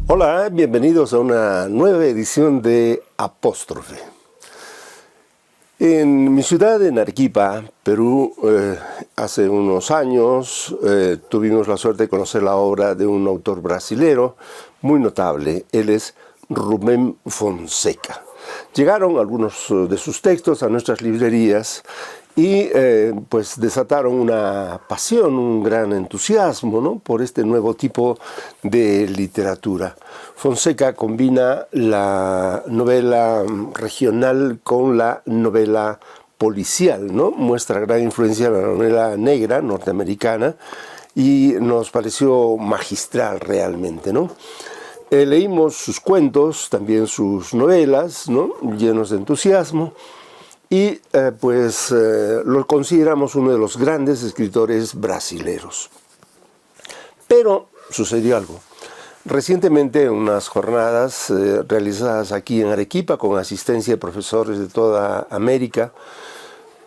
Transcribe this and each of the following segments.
Hola, bienvenidos a una nueva edición de Apóstrofe. En mi ciudad, en Arequipa, Perú, hace unos años tuvimos la suerte de conocer la obra de un autor brasilero muy notable. Él es Rubén Fonseca. Llegaron algunos de sus textos a nuestras librerías y pues desataron una pasión, un gran entusiasmo, ¿no?, por este nuevo tipo de literatura. Fonseca combina la novela regional con la novela policial, ¿no? Muestra gran influencia de la novela negra norteamericana y nos pareció magistral realmente, ¿no? Leímos sus cuentos, también sus novelas, ¿no?, llenos de entusiasmo. Y lo consideramos uno de los grandes escritores brasileros. Pero sucedió algo. Recientemente, en unas jornadas realizadas aquí en Arequipa con asistencia de profesores de toda América,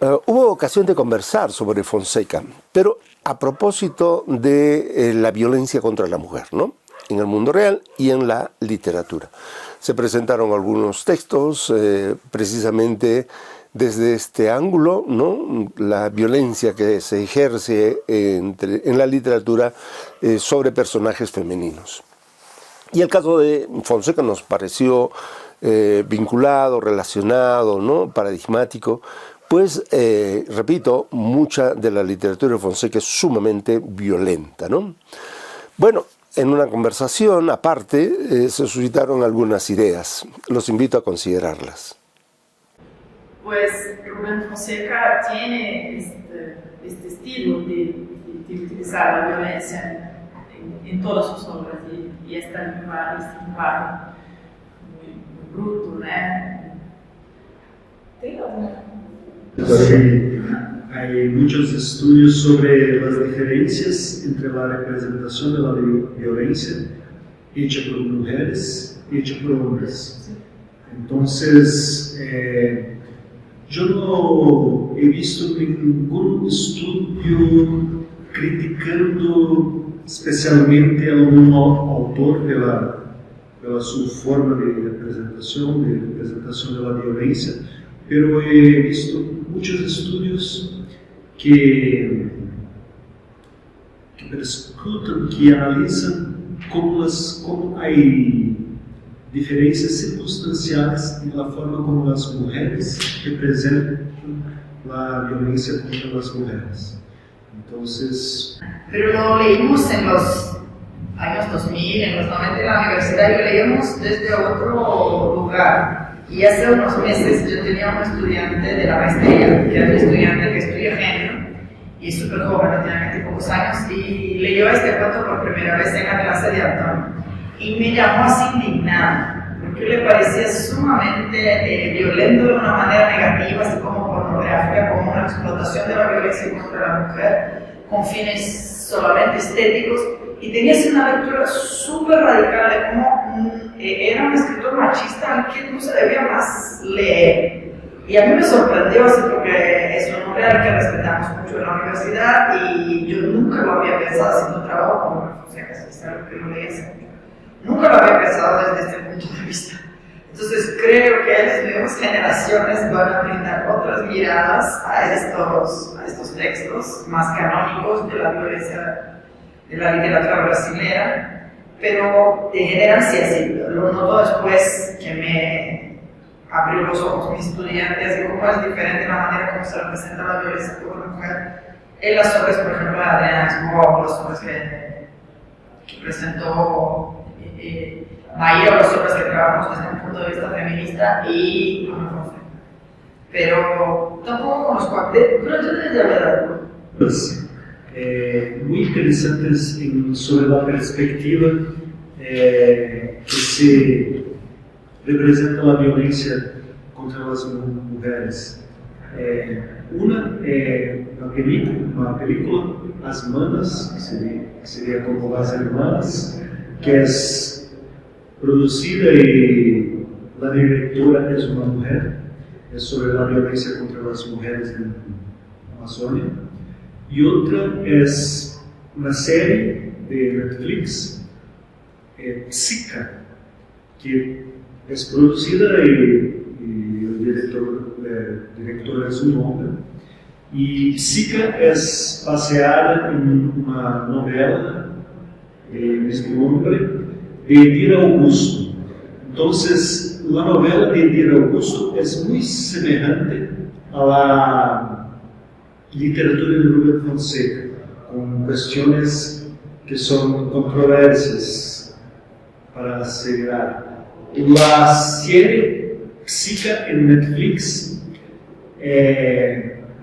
hubo ocasión de conversar sobre Fonseca, pero a propósito de la violencia contra la mujer, ¿no?, en el mundo real y en la literatura. Se presentaron algunos textos precisamente desde este ángulo, ¿no?, la violencia que se ejerce en la literatura sobre personajes femeninos. Y el caso de Fonseca nos pareció vinculado, relacionado, ¿no?, paradigmático, pues, repito, mucha de la literatura de Fonseca es sumamente violenta, ¿no? Bueno, en una conversación aparte se suscitaron algunas ideas. Los invito a considerarlas. Pues Rubén Fonseca tiene este estilo de utilizar la violencia en todas sus obras y este lenguaje muy bruto, ¿no? ¿Tem alguna? Hay muchos estudios sobre las diferencias entre la representación de la violencia hecha por mujeres y hecha por hombres. Entonces, yo no he visto ningún estudio criticando especialmente a algún autor pela su forma de representación de la violencia, pero he visto muchos estudios que perscrutan, que analizan como hay diferencias circunstanciales en la forma como las mujeres representan la violencia contra las mujeres. Entonces... Pero lo leímos en los años 2000, en los 90 en la universidad, y lo leíamos desde otro lugar. Y hace unos meses yo tenía un estudiante de la maestría, que era un estudiante que estudia género, y es súper joven, no tiene 20 pocos años, y leyó este cuento por primera vez en la clase de Antonio. Y me llamó así indignada, porque le parecía sumamente violento de una manera negativa, así como pornográfica, como una explotación de la violencia contra la mujer, con fines solamente estéticos, y tenía así una lectura súper radical de cómo era un escritor machista al que no se debía más leer. Y a mí me sorprendió así porque es un hombre al que respetamos mucho en la universidad y yo nunca lo había pensado haciendo trabajo como Fonseca, es algo que lo leí hace mucho. Nunca lo había pensado desde este punto de vista. Entonces creo que las nuevas generaciones van a brindar otras miradas a estos textos más canónicos de la violencia de la literatura brasileña, pero en general sí así. Lo noto después que me abrió los ojos mis estudiantes y cómo es diferente la manera como se representa la violencia por la mujer en las obras, por ejemplo, de Adriana Escobar, las obras que presentó Mayra, las obras que trabajamos desde un punto de vista feminista y Rubén Fonseca. Pero tampoco conozco, pero yo desde la verdad. Muy interesantes sobre la perspectiva que se representa la violencia contra las mujeres. Una película, As Manas, que sería como Las Hermanas, que es producida y la directora es una mujer, es sobre la violencia contra las mujeres en Amazonia. Y otra es una serie de Netflix Psica, que es producida y el director es un hombre. Y Psica es baseada en una novela del mismo nombre de Edir Augusto. Entonces, la novela de Edir Augusto es muy semejante a la literatura de Rubén Fonseca, con cuestiones que son controversias para asegurar. La serie Psica en Netflix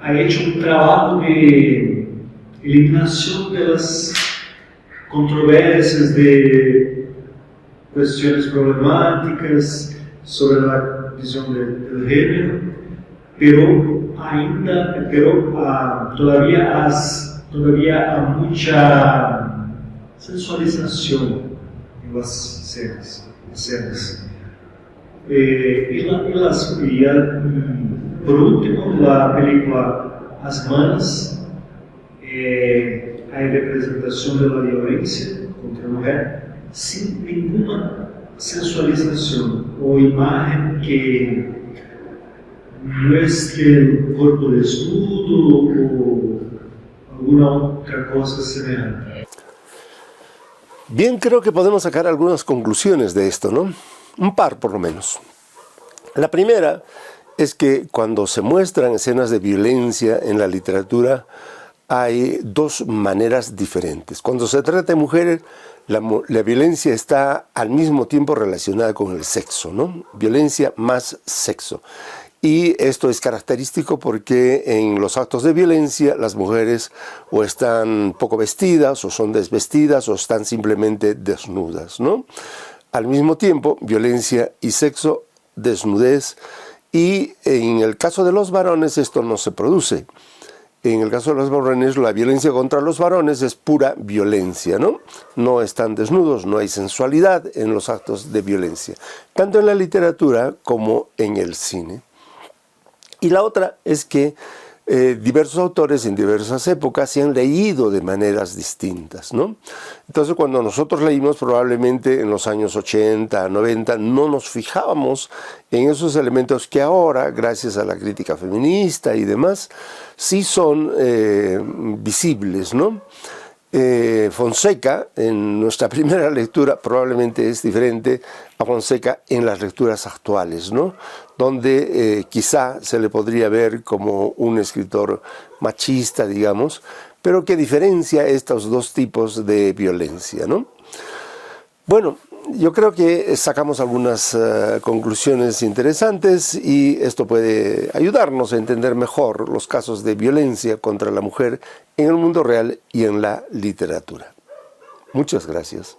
ha hecho un trabajo de eliminación de las controversias, de cuestiones problemáticas sobre la visión del género, pero todavía hay mucha sensualización en las escenas. Por último, la película As Manas, hay representación de la violencia contra la mujer sin ninguna sensualización o imagen que muestre el cuerpo desnudo o alguna otra cosa semejante. Bien, creo que podemos sacar algunas conclusiones de esto, ¿no? Un par, por lo menos. La primera es que cuando se muestran escenas de violencia en la literatura, hay dos maneras diferentes. Cuando se trata de mujeres, la violencia está al mismo tiempo relacionada con el sexo, ¿no? Violencia más sexo. Y esto es característico porque en los actos de violencia las mujeres o están poco vestidas, o son desvestidas, o están simplemente desnudas, ¿no? Al mismo tiempo, violencia y sexo, desnudez, y en el caso de los varones esto no se produce. En el caso de los varones, la violencia contra los varones es pura violencia, ¿no? No están desnudos, no hay sensualidad en los actos de violencia, tanto en la literatura como en el cine. Y la otra es que diversos autores en diversas épocas se han leído de maneras distintas, ¿no? Entonces, cuando nosotros leímos, probablemente en los años 80, 90, no nos fijábamos en esos elementos que ahora, gracias a la crítica feminista y demás, sí son visibles, ¿no? Fonseca, en nuestra primera lectura, probablemente es diferente a Fonseca en las lecturas actuales, ¿no? Donde quizá se le podría ver como un escritor machista, digamos, pero que diferencia estos dos tipos de violencia, ¿no? Bueno, yo creo que sacamos algunas conclusiones interesantes y esto puede ayudarnos a entender mejor los casos de violencia contra la mujer en el mundo real y en la literatura. Muchas gracias.